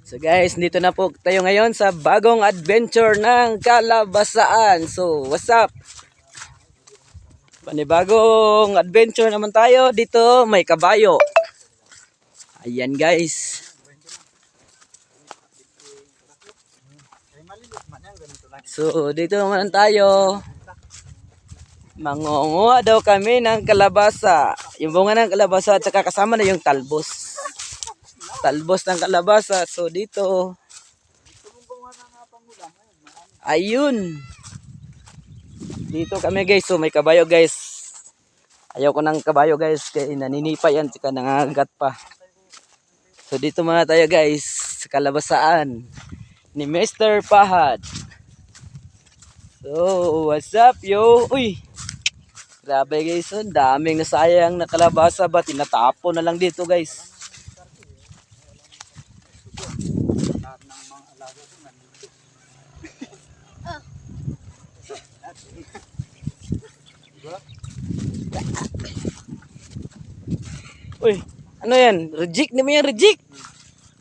So guys, dito na po tayo ngayon sa bagong adventure ng Kalabasaan. So, what's up? Panibagong adventure naman tayo. Dito may kabayo. Ayan guys. So, dito naman tayo. Mangunguha daw kami ng kalabasa. Yung bunga ng kalabasa at saka kasama na yung talbos. Talbos ng kalabasa. So, dito. Ayun. Dito kami guys. So, may kabayo guys. Ayaw ko ng kabayo guys. Kaya naninipa yan. Saka nangagat pa. So, dito muna tayo guys. Sa kalabasaan. Ni Mr. Pahad. So, what's up yo? Uy. Grabe guys. Oh, daming nasayang na kalabasa ba? Tinatapon na lang dito guys. Uy, ano yan? Reject na mo yan, reject.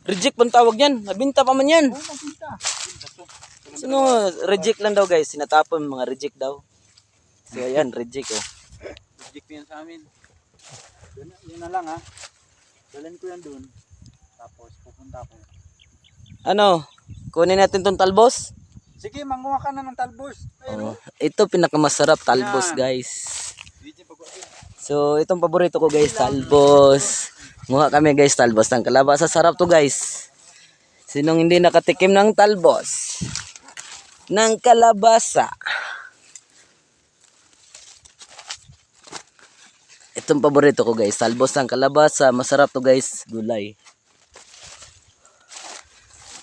Reject pang tawag yan. Nabinta pa man yan. Sino, reject lang daw guys. Sinatapon mga reject daw. So ayan, reject oh. Reject yan sa amin. Yun na lang ha. Dalhin ko yan dun. Tapos pupunta ko. Ano? Kunin natin tong talbos? Sige, manguha ka na ng talbos. Oh, ito pinakamasarap talbos guys. So itong paborito ko guys, talbos. Muha kami guys, talbos ng kalabasa. Sarap to guys. Sinong hindi nakatikim ng talbos ng kalabasa? Itong paborito ko guys, talbos ng kalabasa. Masarap to guys, gulay.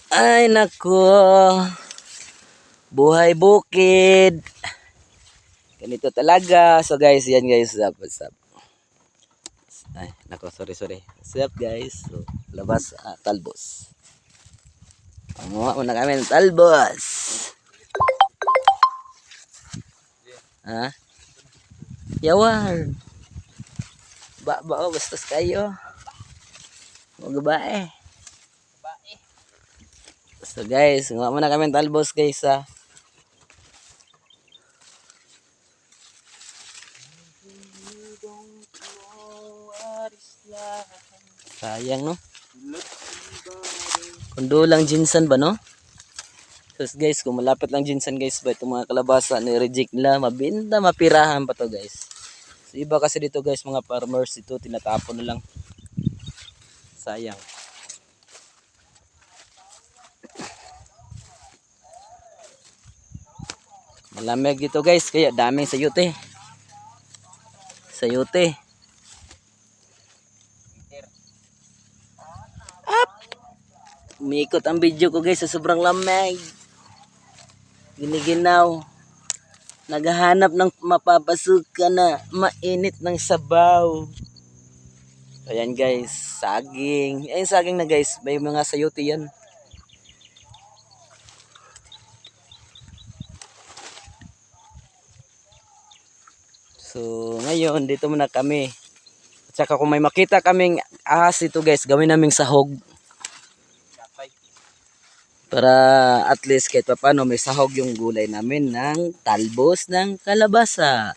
Ay nako. Buhay bukid. Ganito talaga. So guys, yan guys. What's up? Ay, nako, sorry. What's up guys? So, labas, talbos. Panguha muna kami ng talbos. Ha? Yawan. Bastos kayo. Mga babae. So guys, panguha muna kami ng talbos guys ha. Sayang no. Kundo lang jinsan ba no? So guys, kung malapit lang jinsan guys ba itong mga kalabasa ni reject nila, mabinta, mapirahan pa to guys. So iba kasi dito guys, mga farmers ito tinatapon na lang. Sayang. Malamig dito guys, kaya daming sayote. Sayote. Umiikot ang video ko guys sa sobrang lamig. Giniginaw. Naghahanap ng mapapasukan na mainit ng sabaw. Ayan guys, saging. Ayan saging na guys, may mga sayote yan. So ngayon, dito muna kami. At saka kung may makita kaming ahas dito guys, gawin naming sahog. Para at least kahit pa paano may sahog yung gulay namin ng talbos ng kalabasa.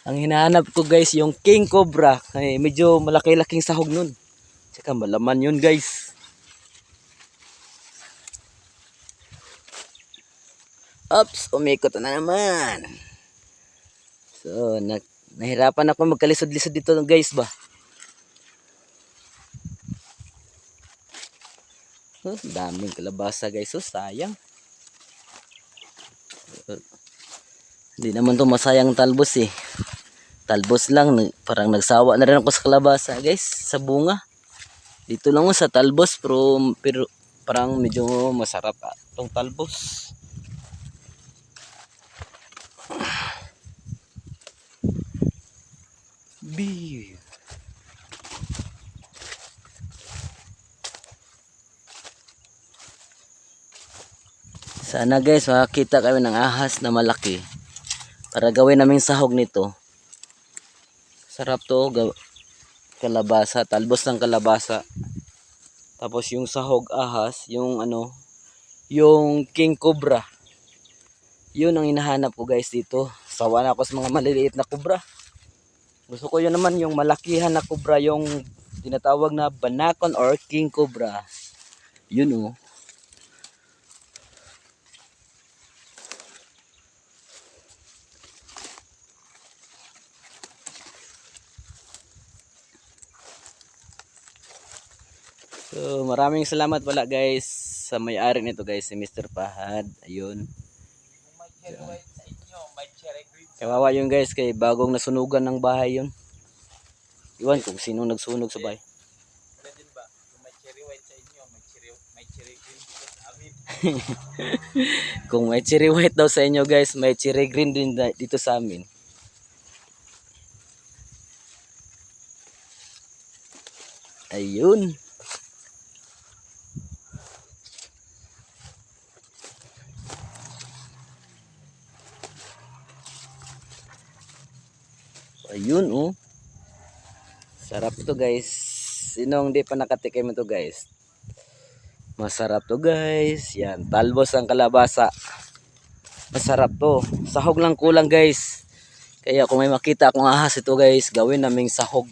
Ang hinahanap ko guys yung king cobra. Ay, medyo malaki-laking sahog nun. Tsaka malaman yun guys. Oops, umikot na naman. So, nahirapan ako magkalisod-lisod dito guys ba. Daming kalabasa guys, so sayang. Hindi naman to masayang talbos eh. Talbos lang, parang nagsawa na rin ako sa kalabasa guys, sa bunga. Dito lang ako sa talbos pero parang medyo masarap itong talbos. Beer. Sana guys makakita kami ng ahas na malaki para gawin naming sahog nito. Sarap to. kalabasa, talbos ng kalabasa. Tapos yung sahog ahas, yung ano, yung king cobra. Yun ang hinahanap ko guys dito. Sawa na ako sa mga maliliit na cobra. Gusto ko yun naman yung malakihan na cobra, yung tinatawag na banacon or king cobra. Yun oh. So maraming salamat pala guys sa may-ari nito guys, si Mr. Pahad. Ayun. May cherry white sa inyo, may cherry green sa Kawawa yun guys, kay bagong nasunugan ng bahay yun. Iwan kung sino nagsunog sa bahay. Wala din ba? Kung may cherry white sa inyo, may cherry green dito sa amin. Kung may cherry white daw sa inyo guys, may cherry green din dito sa amin. Ayun. Ayun oh. Sarap to guys. Sinong di pa nakatikim ito guys? Masarap to guys. Yan, talbos ang kalabasa. Masarap to. Sahog lang kulang guys. Kaya kung may makita akong ahas ito guys, gawin naming sahog.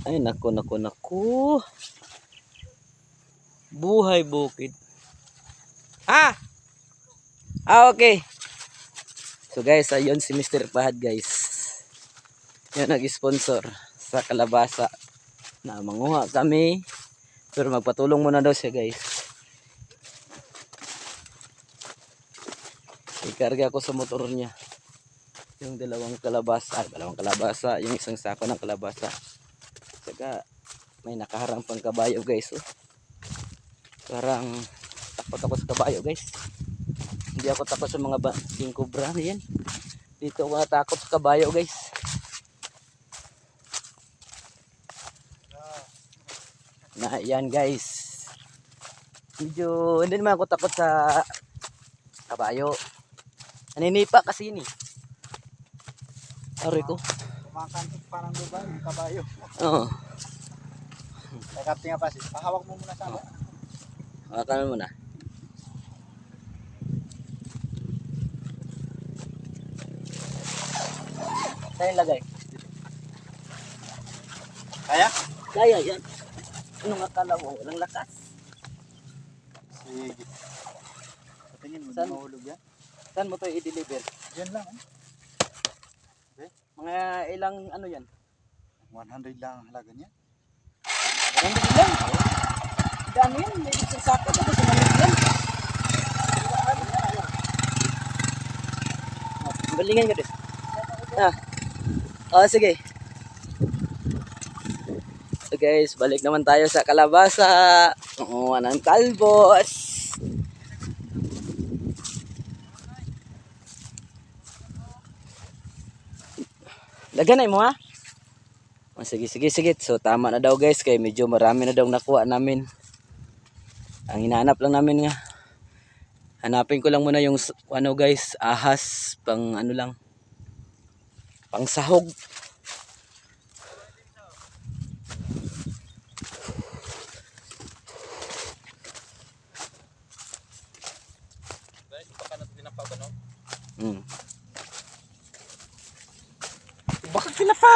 Ay nako nako nako. Buhay bukid. Ah! Okay. So guys, ayun si Mr. Pahad guys. Yan nag-sponsor sa kalabasa na manguha kami. Pero magpatulong muna daw siya guys. Ikarga ko sa motor niya yung dalawang kalabasa, yung isang sako ng kalabasa. Saka may nakaharang pang kabayo guys. Oh. Parang takot ako sa kabayo guys. Hindi ako takot sa mga king cobra yan. Dito ako natakot sa kabayo guys. Na yan guys. Medyo hindi naman ako takot sa kabayo. Naninipa kasi yun eh. Aray ko. Kumakantok parang diba, yung kabayo. Oo. Kakapti nga pa, pahawak mo muna sa akin. Hawakan mo na. Saan lagay? Kaya? Kaya yan. Anong akala mo? Walang lakas. Sige. Patingin mo, Saan? mahulog yan. Saan mo to i-deliver? Diyan lang. Mga ilang ano yan? 100 lang ang halaga niya. Hindi lang. Dami yan. May isang sako. Tapos sumalit yan. Balingan ka din. Ah. Oh, sige. So guys, balik naman tayo sa kalabasa. Kumuha ng talbos. Laganay mo ha? Oh, sige. So tama na daw guys, kay medyo marami na daw nakuha namin. Ang hinahanap lang namin nga. Hanapin ko lang muna yung ano guys, ahas pang ano lang. Pang sahog. Baka natin tinapag ano? Hmm. Bakit sila pa?